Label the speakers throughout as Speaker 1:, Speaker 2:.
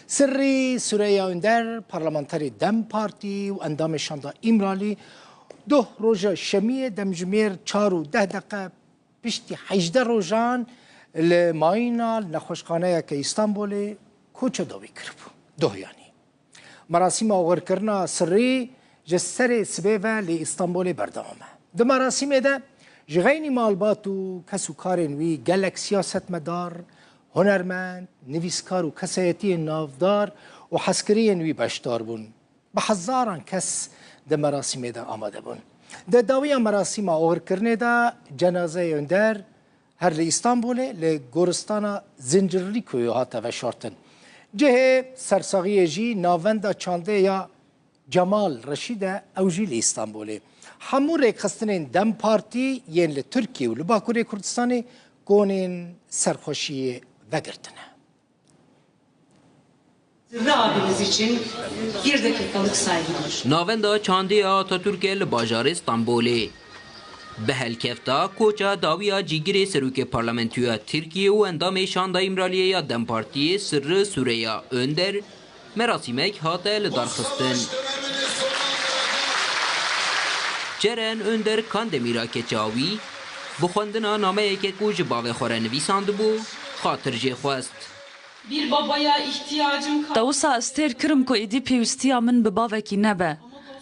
Speaker 1: سری سوریه اندر پارلمانتری دم پارتی و اندامشان دا ایمرالی دو روژه شمیه دمجمیر 4 و 10 دقیقه پشتی 18 روژان لماینا نخوشخانه که استانبول کوچه دوی کربو دو یعنی مراسم آور کرنا سری جسر سبیوه لی استانبول بردامه ده مراسم ده جغینی مالبات و کسو کارن وی گلک سیاست مدار هنرمند نویسکار و کسایتی نافدار و حسکرین وی بشدار بون به هزاران کس ده مراسم ده آمده بون ده داوی مراسم آور کرنه ده جنازه اندر هر لی استانبول لی گورستان زنجرلی کوی هاته و شارتن جه سرساقی جی ناونده چانده یا جمال رشید اوجی لی استانبولی همون ریخستنین دم پارتی ین لی ترکیه و لباکوری کردستانی گونین سرخوشی وگرتنه.
Speaker 2: Zırrı abimiz için 1 dakikalık saygılar.
Speaker 3: Navenda çandiya Atatürk'e li bajarê İstanbulê. Bi helkefta koça dawiya cîgirê serokê parlamentoya Tirkiye û endamê şanda İmraliye ya Dem Partiyê Sırrı Süreyya Önder merasîmek hate li darxistin. Ceren Önder Kandemir'a Keçawî bi xwendina nameyekê ku ji bavê xwe re nivîsandibû xatir jê xwest.
Speaker 2: Bir babaya ihtiyacım kaldı.
Speaker 4: Tawsa estêr kirim ku êdî pêwîstiya min bi bavekî nebe.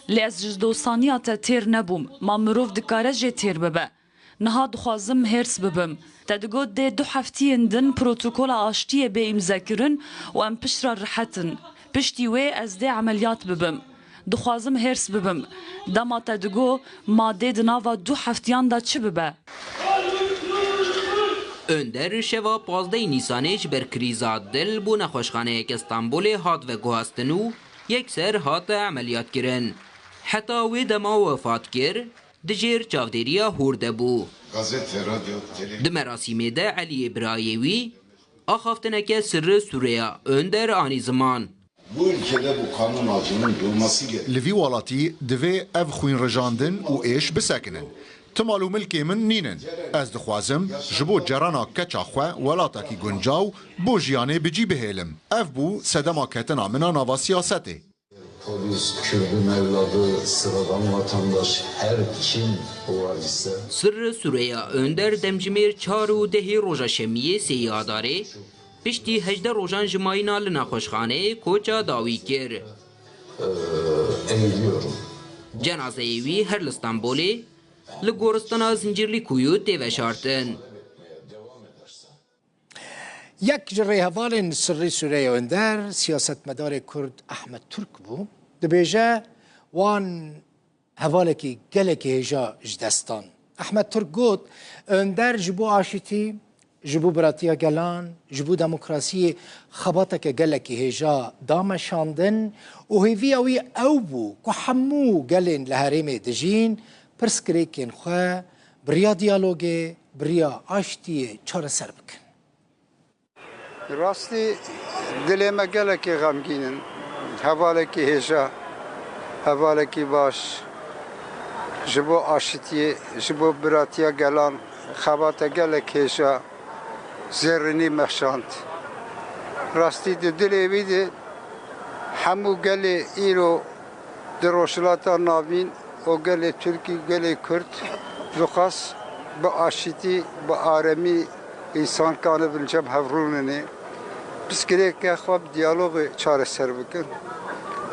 Speaker 4: Lê ez ji dostaniya te têr nebûm, ma mirov dikare jê têr bibe. Niha dixwazim hêrs bibim. Te digot dê 2 heftiyên din protokola aştiyê bê îmzekirin û em piştre rihetin. Piştî wê ez dê emeliyat bibim. Dixwazim hêrs bibim. Dema te digot madê di nava 2 heftiyan da çi bibe?
Speaker 3: Önder şeva 15 Nîsanê ji ber krîza dil bû nexweşxaneyek İstanbulê hat veguhastin û yekser hate emeliyatkirin. Heta wê dema wefat kir, di jêr çavdêriya hûr de bû. Di merasîmê de Eliyê birayê wî, axaftineke Sırrı Süreyya Önder anî ziman.
Speaker 5: Bu ülkede bu kanun ağacının durması gerekiyor.
Speaker 6: Li vî welatî divê ev xwînrijandin û êş bisekinin. Timal û milkê min nînin. Ez dixwazim ji bo cerana keça xwe welatekî guncaw bo jiyanê bicî bihêlim. Ev bû sedema ketina min a nava siyasetê.
Speaker 5: Polis, Kürdün evladı, sıradan vatandaş, her kim var ise...
Speaker 3: Sırrı Süreyya Önder demjimêr 4 û 10 roja şemiyê sêyî adarê piştî 18 rojan ji mayîna li nexweşxaneyê koça dawî kir.
Speaker 5: Eğiliyorum.
Speaker 3: Cenazeyê wî her li Stenbolê li goristana Zincirlîkûyû tê veşartin.
Speaker 1: یک جره هوالن سری سوریه اندر سیاستمدار کرد احمد ترک بو دبیجه وان هواله کی گله کی هجا جدستان احمد ترک گوت اندر جبو آشتی جبو براتیا گلان جبو دموکراسی خباته که گله کی هجا دامشاندن و هیوی اوی او بو که همو گلن لحریم دجین پرسکریکین خواه بریا دیالوگه بریا آشتی چار سر بکن
Speaker 7: راستی دلێمە gelekî xemgînin hevalekî hêja hevalekî baş ji bo aşitiyê ji bo biratiya gelan xebate gelek hêja zêrînî mexşand rastî di dilê wî de hemû gelê îro di rojhilata navîn û gelê Tirkî gelê Kurd dixwast bi aşitî bi aremî insan kanı bincem hevrûnê piskirêke xwe bi diyalogê çareser bikin.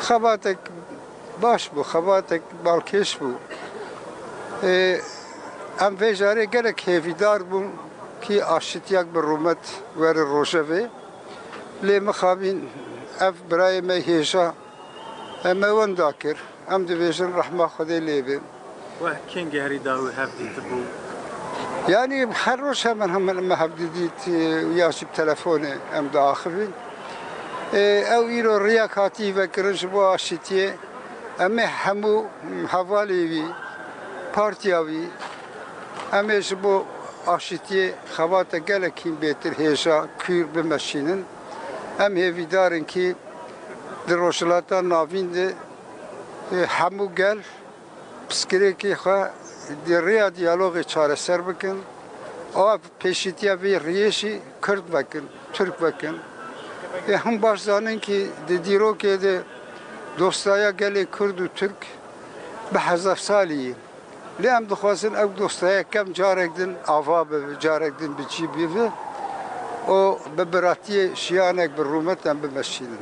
Speaker 7: Xebatek baş bû, xebatek balkêş bû. Em vê jarê gelek hêvîdar bûn kî aşitiyak bi rûmet were rojevê. Lê mixabîn ev birayê me hêja em ê wenda kir. Em dibêjin rehma Xwedê lê bê.
Speaker 8: Weh kengê herî dawî hev dîtibû.
Speaker 7: Yani her roş hemen hevdidît ya jî bi telefonê em diaxivîn. Ew îro riyak hatî vekirin ji bo aşîtiyê em ê hemû hevalê wî partiya wî em ê ji bo aşîtiyê xebate gelekî bêtir hêja kûr bimeşînin em hêvîdarin kî di rojhilata navîn de hemû gel piskirêkê xwe di rêya diyalogê çareser bikin, ava pêşîtiya vê riyê jî Kurd vekin, Türk vekin, هم باش زانن که دیرو که ده دوستایا گلی کرد و ترک به 1000 سالی لیم دخواستن او دوستایا کم جارک دن آوا به جارک دن بچی بیوه و به براتی شیانک به رومت هم بمشیدن